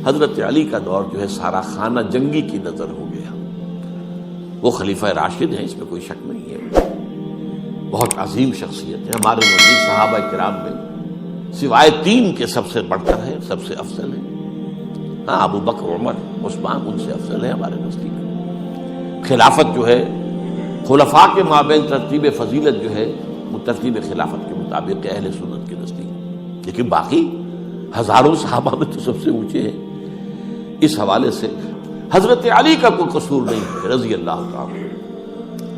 حضرت علی کا دور جو ہے سارا خانہ جنگی کی نظر ہو گیا. وہ خلیفہ راشد ہیں، اس میں کوئی شک نہیں ہے، بہت عظیم شخصیت ہے، ہمارے نزدیک صحابہ کرام میں سوائے 3 کے سب سے بڑھ کر ہے، سب سے افضل ہے. ہاں ابو بکر، عمر، عثمان ان سے افضل ہے ہمارے نزدیک. خلافت جو ہے خلفاء کے مابین ترتیب فضیلت جو ہے وہ ترتیب خلافت کے مطابق اہل سنت کے نزدیک، لیکن باقی ہزاروں صحابہ میں تو سب سے اونچے ہیں. اس حوالے سے حضرت علی کا کوئی قصور نہیں ہے رضی اللہ تعالی،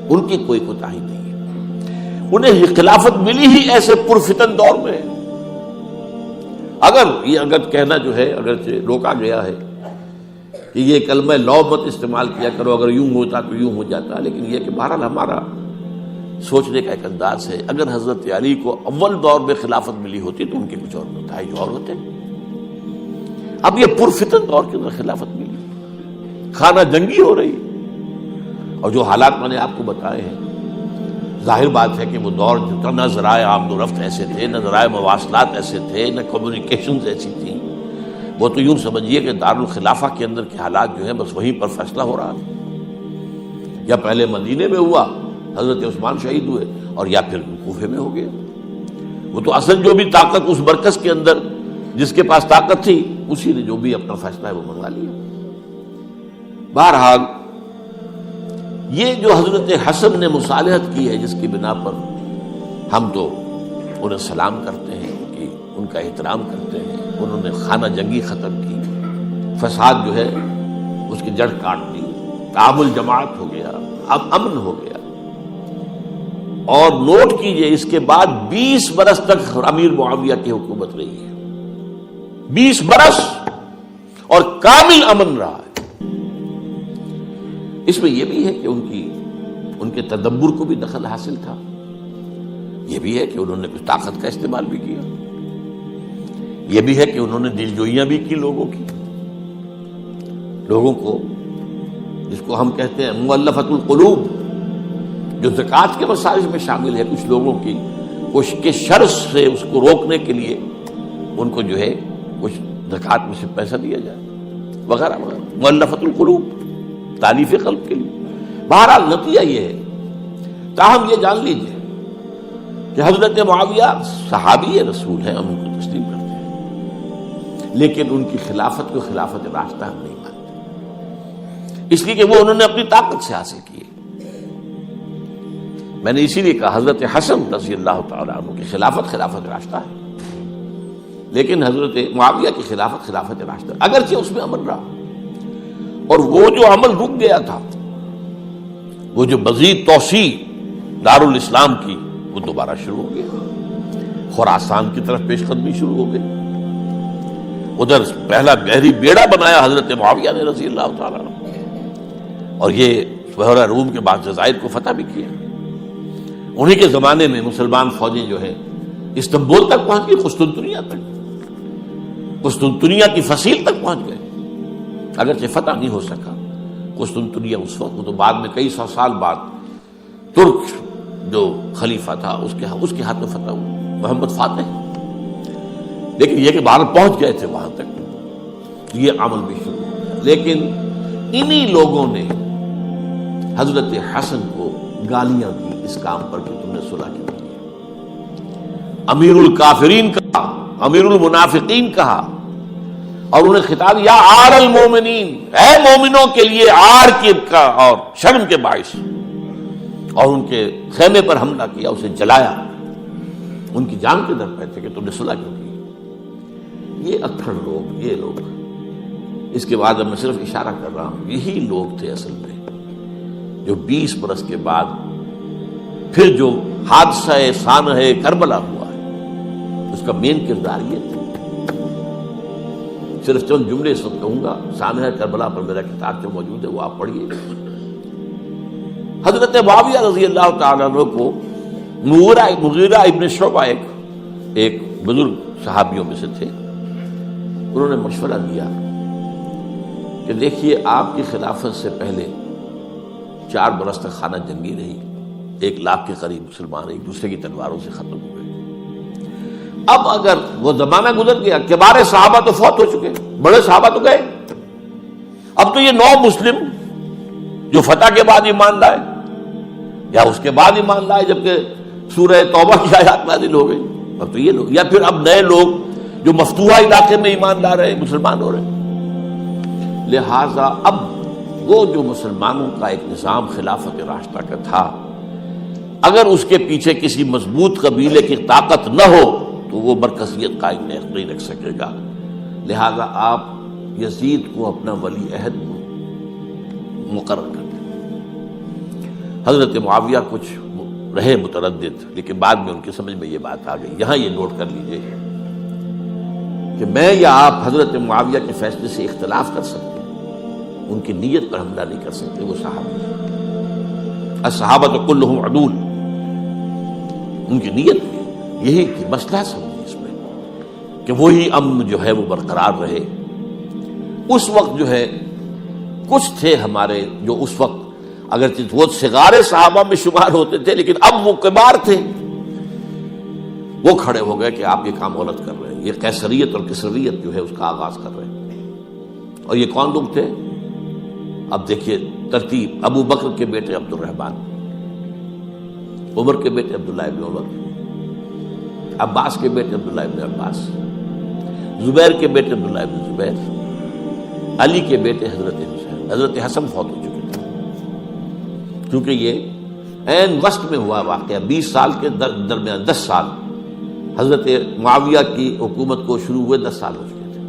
ان کی کوئی کوتاہی نہیں ہے. انہیں خلافت ملی ہی ایسے پرفتن دور میں. اگر کہنا جو ہے اگرچہ روکا گیا ہے کہ یہ کلمہ لو مت استعمال کیا کرو، اگر یوں ہوتا تو یوں ہو جاتا، لیکن یہ کہ بہرحال ہمارا سوچنے کا ایک انداز ہے. اگر حضرت علی کو اول دور میں خلافت ملی ہوتی تو ان کے کچھ اور نتائج اور ہوتے. اب یہ پرفتن دور کے اندر خلافت ملی، خانہ جنگی ہو رہی، اور جو حالات میں نے آپ کو بتائے ہیں، ظاہر بات ہے کہ وہ دور جو نہ ذرائع آمد و رفت ایسے تھے، نہ ذرائع مواصلات ایسے تھے، نہ کمیونیکیشنز ایسی تھیں. وہ تو یوں سمجھیے کہ دارالخلافہ کے اندر کے حالات جو ہیں بس وہیں پر فیصلہ ہو رہا تھا. یا پہلے مدینے میں ہوا، حضرت عثمان شہید ہوئے، اور یا پھر کوفے میں ہو گیا. وہ تو اصل جو بھی طاقت اس مرکز کے اندر جس کے پاس طاقت تھی، اسی نے جو بھی اپنا فیصلہ ہے وہ منوا لیا. بہرحال یہ جو حضرت حسن نے مصالحت کی ہے، جس کی بنا پر ہم تو انہیں سلام کرتے ہیں، کہ ان کا احترام کرتے ہیں، انہوں نے خانہ جنگی ختم کی، فساد جو ہے اس کی جڑ کاٹ دی، تعامل جماعت ہو گیا، اب امن ہو گیا. اور نوٹ کیجئے اس کے بعد 20 برس تک امیر معاویہ کی حکومت رہی ہے. 20 برس اور کامل امن رہا ہے. اس میں یہ بھی ہے کہ ان کے تدبر کو بھی دخل حاصل تھا. یہ بھی ہے کہ انہوں نے کچھ طاقت کا استعمال بھی کیا. یہ بھی ہے کہ انہوں نے دلجوئیاں بھی کی لوگوں کو جس کو ہم کہتے ہیں مؤلفۃ القلوب، جو زکوٰۃ کے مسائل میں شامل ہے. کچھ لوگوں کی کوشش کے شر سے اس کو روکنے کے لیے ان کو جو ہے کچھ زکوٰۃ میں سے پیسہ دیا جائے وغیرہ وغیرہ، مؤلفۃ القلوب، تالیف قلب کے لیے. بہرحال نتیجہ یہ ہے. تاہم یہ جان لیجیے کہ حضرت معاویہ صحابی رسول ہیں، ہم ان کو تسلیم کرتے ہیں، لیکن ان کی خلافت کو خلافت راستہ ہم نہیں مانتے، اس لیے کہ وہ انہوں نے اپنی طاقت سے حاصل کی ہے. میں نے اسی لیے کہا حضرت حسن رضی اللہ تعالیٰ عنہ کی خلافت راستہ ہے، لیکن حضرت معاویہ کی خلافت راستہ، اگرچہ اس میں امن رہا. اور وہ جو عمل رک گیا تھا، وہ جو مزید توسیع دارالاسلام کی، وہ دوبارہ شروع ہو گیا. خراسان کی طرف پیش قدمی شروع ہو گئی. ادھر پہلا گہری بیڑا بنایا حضرت معاویہ نے رضی اللہ تعالیٰ عنہ، اور یہ بحیرہ روم کے بعد جزائر کو فتح بھی کیا. انہی کے زمانے میں مسلمان فوجیں جو ہے استنبول تک پہنچ گئی، قسطنطنیہ کی فصیل تک پہنچ گئے. اگرچہ فتح نہیں ہو سکا قسطنطنیہ اس وقت، وہ تو بعد میں کئی سو سال بعد ترک جو خلیفہ تھا اس کے ہاتھ میں فتح ہوا، محمد فاتح. لیکن یہ کہ باہر پہنچ گئے تھے وہاں تک، یہ عمل بھی شروع ہو. لیکن انہی لوگوں نے حضرت حسن کو گالیاں دی اس کام پر کہ تم نے صلح کیوں کی. امیر الکافرین کہا، امیر المنافقین کہا، اور انہیں خطاب یا آر المومنین، اے مومنوں کے لیے آر کی کا اور شرم کے باعث، اور ان کے خیمے پر حملہ کیا، اسے جلایا. ان کی جان کے در پہ تھے کہ تم نے صلح کیوں کی. یہ اکھڑ لوگ، یہ لوگ، اس کے بعد اب میں صرف اشارہ کر رہا ہوں، یہی لوگ تھے اصل میں جو 20 برس کے بعد پھر جو حادثہ سانحہ کربلا ہوا ہے اس کا مین کردار یہ تھا. صرف چند جملے اس وقت کہوں گا. سانحہ کربلا پر میرا کتاب جو موجود ہے وہ آپ پڑھیے. حضرت معاویہ رضی اللہ تعالیٰ عنہ کو مغیرہ ابن شعبہ ایک بزرگ صحابیوں میں سے تھے، انہوں نے مشورہ دیا کہ دیکھیے آپ کی خلافت سے پہلے 4 برس تک خانہ جنگی رہی، 1 لاکھ کے قریب مسلمان ایک دوسرے کی تلواروں سے ختم ہو گئے. اب اگر وہ زمانہ گزر گیا، کبار صحابہ تو فوت ہو چکے، بڑے صحابہ تو گئے. اب تو یہ 9 مسلم جو فتح کے بعد ایمان لائے یا اس کے بعد ایمان لائے جبکہ سورہ توبہ کی آیات نازل ہو گئی، اب تو یہ لوگ، یا پھر اب نئے لوگ جو مفتوحہ علاقے میں ایمان لا رہے ہیں، مسلمان ہو رہے ہیں. لہذا اب وہ جو مسلمانوں کا ایک نظام خلافت راشدہ کا تھا، اگر اس کے پیچھے کسی مضبوط قبیلے کی طاقت نہ ہو تو وہ مرکزیت قائم نہیں رکھ سکے گا. لہذا آپ یزید کو اپنا ولی عہد مقرر کر دیں. حضرت معاویہ کچھ رہے متردد، لیکن بعد میں ان کی سمجھ میں یہ بات آ گئی. یہاں یہ نوٹ کر لیجئے کہ میں یا آپ حضرت معاویہ کے فیصلے سے اختلاف کر سکتے ہیں، ان کی نیت پر حملہ نہیں کر سکتے. وہ صحابہ، الصحابہ کلہم عدول، ان کی نیت یہی تھی، مسئلہ سمجھے اس میں کہ وہی امن جو ہے وہ برقرار رہے. اس وقت جو ہے کچھ تھے ہمارے جو اس وقت اگرچہ وہ صغار صحابہ میں شمار ہوتے تھے، لیکن اب وہ کبار تھے، وہ کھڑے ہو گئے کہ آپ یہ کام غلط کر رہے ہیں، یہ قیصریت اور کسرویت جو ہے اس کا آغاز کر رہے ہیں. اور یہ کون لوگ تھے؟ اب دیکھیے ترتیب: ابو بکر کے بیٹے عبد الرحمن، عمر کے بیٹے عبداللہ ابن عمر، عباس کے بیٹے عبداللہ ابن عباس، زبیر کے بیٹے عبداللہ ابن زبیر، علی کے بیٹے حضرت حسین. حضرت حسن فوت ہو چکے تھے کیونکہ یہ عین وسط میں ہوا واقعہ. 20 سال کے درمیان 10 سال حضرت معاویہ کی حکومت کو شروع ہوئے 10 سال ہو چکے تھے.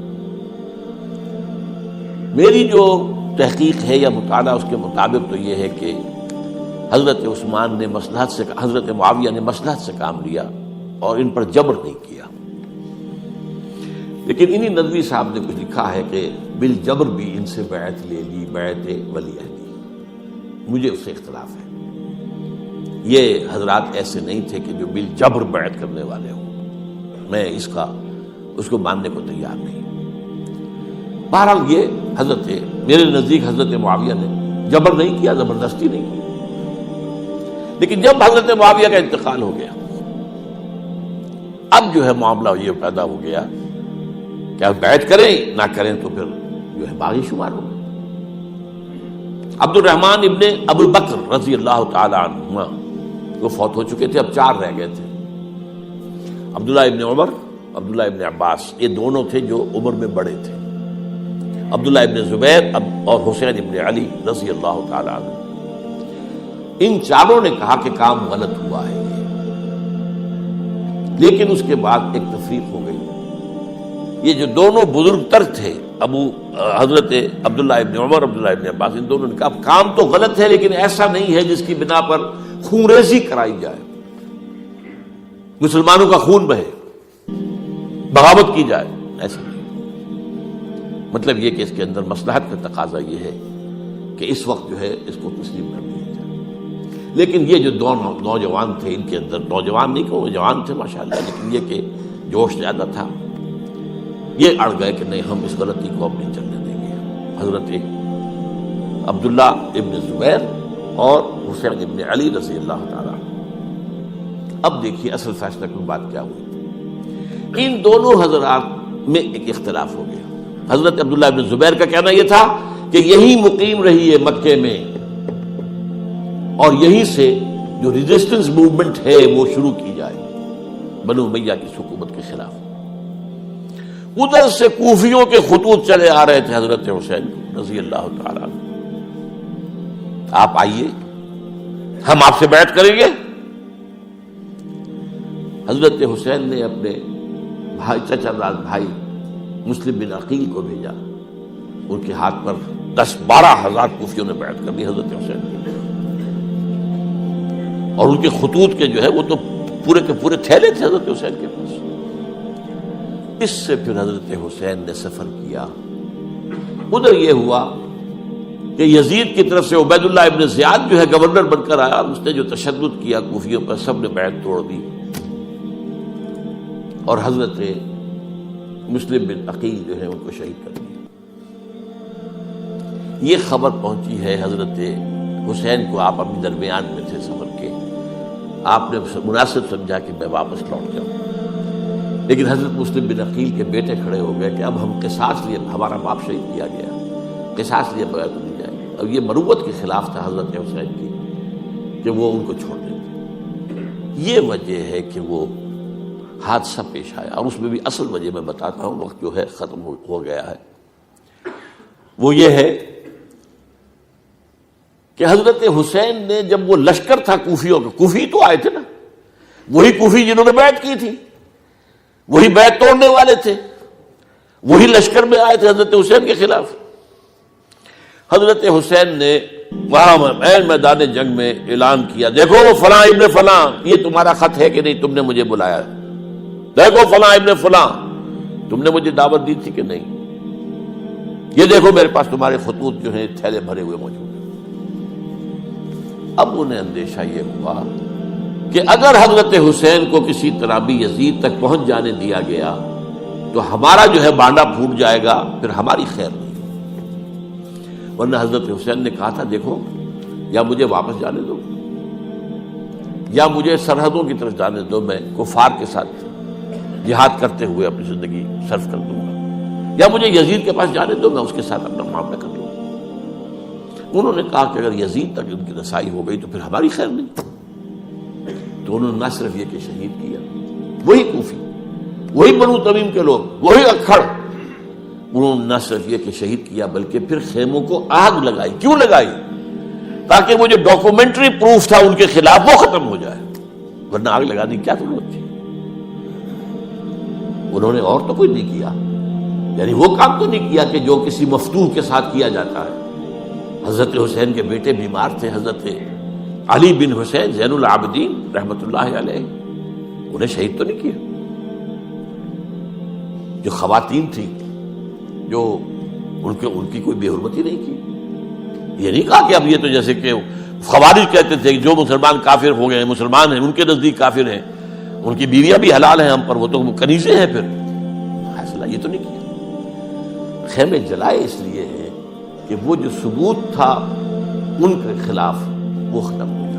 میری جو تحقیق ہے یا مطالعہ اس کے مطابق تو یہ ہے کہ حضرت عثمان نے مصلحت سے، حضرت معاویہ نے مصلحت سے کام لیا اور ان پر جبر نہیں کیا. لیکن انہی ندوی صاحب نے کچھ لکھا ہے کہ بالجبر بھی ان سے بیعت لے لی، بیعت ولی عہدی. مجھے اس سے اختلاف ہے. یہ حضرات ایسے نہیں تھے کہ جو بالجبر بیعت کرنے والے ہوں. میں اس کو ماننے کو تیار نہیں. بہرحال یہ حضرت، میرے نزدیک حضرت معاویہ نے جبر نہیں کیا، زبردستی نہیں کی. لیکن جب حضرت معاویہ کا انتقال ہو گیا، اب جو ہے معاملہ یہ پیدا ہو گیا کہ آپ بیعت کریں نہ کریں تو پھر جو ہے باغی شمار ہو. عبد الرحمن ابن ابو بکر رضی اللہ تعالی عنہما وہ فوت ہو چکے تھے، اب 4 رہ گئے تھے. عبداللہ ابن عمر، عبداللہ ابن عباس، یہ دونوں تھے جو عمر میں بڑے تھے. عبداللہ ابن زبیر اور حسین ابن علی رضی اللہ تعالی عنہ. ان چاروں نے کہا کہ کام غلط ہوا ہے یہ. لیکن اس کے بعد ایک تفریق ہو گئی. یہ جو دونوں بزرگ تر تھے، حضرت عبداللہ ابن عمر، عبداللہ ابن عباس، ان دونوں نے کہا کام تو غلط ہے لیکن ایسا نہیں ہے جس کی بنا پر خونریزی کرائی جائے، مسلمانوں کا خون بہے، بغاوت کی جائے. ایسا نہیں. مطلب یہ کہ اس کے اندر مصلحت کا تقاضا یہ ہے کہ اس وقت جو ہے اس کو تسلیم کر دیا جائے. لیکن یہ جو دو نوجوان تھے، ان کے اندر، نوجوان نہیں کہ جوان تھے ماشاءاللہ، لیکن یہ کہ جوش زیادہ تھا، یہ اڑ گئے کہ نہیں، ہم اس غلطی کو اب نہیں چلنے دیں گے. حضرت عبداللہ ابن زبیر اور حسین ابن علی رضی اللہ تعالیٰ. اب دیکھیے اصل فیصلہ کی بات کیا ہوئی. ان دونوں حضرات میں ایک اختلاف ہو گیا. حضرت عبداللہ ابن زبیر کا کہنا یہ تھا کہ یہی مقیم رہی ہے مکے میں، اور یہیں سے جو ریزسٹنس موومنٹ ہے وہ شروع کی جائے بنو امیہ کی حکومت کے خلاف. ادھر سے کوفیوں کے خطوط چلے آ رہے تھے حضرت حسین رضی اللہ تعالیٰ عنہ. آپ آئیے، ہم آپ سے بیعت کریں گے. حضرت حسین نے اپنے بھائی، چچا داد بھائی مسلم بن عقیل کو بھیجا. ان کے ہاتھ پر 10-12 ہزار کوفیوں نے بیعت کر دی حضرت حسین کی. اور ان کے خطوط کے جو ہے وہ تو پورے کے پورے تھیلے تھے حضرت حسین کے پاس. اس سے پھر حضرت حسین نے سفر کیا. ادھر یہ ہوا کہ یزید کی طرف سے عبید اللہ ابن زیاد جو ہے گورنر بن کر آیا. اس نے جو تشدد کیا کوفیوں پر، سب نے بیعت توڑ دی اور حضرت مسلم بن عقیل جو ہے ان کو شہید کر دیا. یہ خبر پہنچی ہے حضرت حسین کو. آپ اپنے درمیان میں تھے سفر کے، آپ نے مناسب سمجھا کہ میں واپس لوٹ جاؤں. لیکن حضرت مسلم بن عقیل کے بیٹے کھڑے ہو گئے کہ اب ہم قصاص لیے، ہمارا باپ شہید کیا گیا، قصاص لیے بغیر تو نہیں جائیں گے۔ اب یہ مروت کے خلاف تھا حضرت حسین کی کہ وہ ان کو چھوڑ دیں۔ یہ وجہ ہے کہ وہ حادثہ پیش آیا، اور اس میں بھی اصل وجہ میں بتاتا ہوں، وقت جو ہے ختم ہو گیا ہے۔ وہ یہ ہے کہ حضرت حسین نے جب وہ لشکر تھا کوفیوں کا، کوفی تو آئے تھے نا، وہی کوفی جنہوں نے بیعت کی تھی، وہی بیعت توڑنے والے تھے، وہی لشکر میں آئے تھے حضرت حسین کے خلاف۔ حضرت حسین نے وہاں میدان جنگ میں اعلان کیا، دیکھو فلاں ابن فلاں، یہ تمہارا خط ہے کہ نہیں، تم نے مجھے بلایا ہے، دیکھو فلاں ابن فلاں، تم نے مجھے دعوت دی تھی کہ نہیں، یہ دیکھو میرے پاس تمہارے خطوط جو ہیں تھیلے بھرے ہوئے موجود ہیں۔ اب انہیں اندیشہ یہ ہوا کہ اگر حضرت حسین کو کسی طرح بھی یزید تک پہنچ جانے دیا گیا تو ہمارا جو ہے بانڈا پھوٹ جائے گا، پھر ہماری خیر نہیں۔ ورنہ حضرت حسین نے کہا تھا، دیکھو یا مجھے واپس جانے دو، یا مجھے سرحدوں کی طرف جانے دو، میں کفار کے ساتھ جہاد کرتے ہوئے اپنی زندگی صرف کر دوں گا، یا مجھے یزید کے پاس جانے دو، میں اس کے ساتھ اپنا معاملہ کر لوں گا۔ انہوں نے کہا کہ اگر یزید تک ان کی رسائی ہو گئی تو پھر ہماری خیر نہیں۔ تو انہوں نے نہ صرف یہ کہ شہید کیا وہی کوفی، وہی بنو تمیم کے لوگ، وہی اکھڑ، انہوں نے نہ صرف یہ کہ شہید کیا بلکہ پھر خیموں کو آگ لگائی۔ کیوں لگائی؟ تاکہ وہ جو ڈاکومنٹری پروف تھا ان کے خلاف وہ ختم ہو جائے، ورنہ آگ لگانے کی کیا ضرورت تھی؟ انہوں نے اور تو کوئی نہیں کیا، یعنی وہ کام تو نہیں کیا کہ جو کسی مفتون کے ساتھ کیا جاتا ہے۔ حضرت حسین کے بیٹے بیمار تھے، حضرت علی بن حسین زین العابدین رحمۃ اللہ علیہ، انہیں شہید تو نہیں کیا۔ جو خواتین تھیں جو ان کی کوئی بے حرمتی نہیں کی۔ یہ نہیں کہا کہ اب یہ تو جیسے کہ خوارج کہتے تھے کہ جو مسلمان کافر ہو گئے ہیں، مسلمان ہیں، ان کے نزدیک کافر ہیں، ان کی بیویاں بھی حلال ہیں ہم پر، وہ تو کنیزیں ہیں، پھر فیصلہ یہ تو نہیں کیا۔ خیمے جلائے اس لیے ہیں کہ وہ جو ثبوت تھا ان کے خلاف وہ ختم ہو گیا۔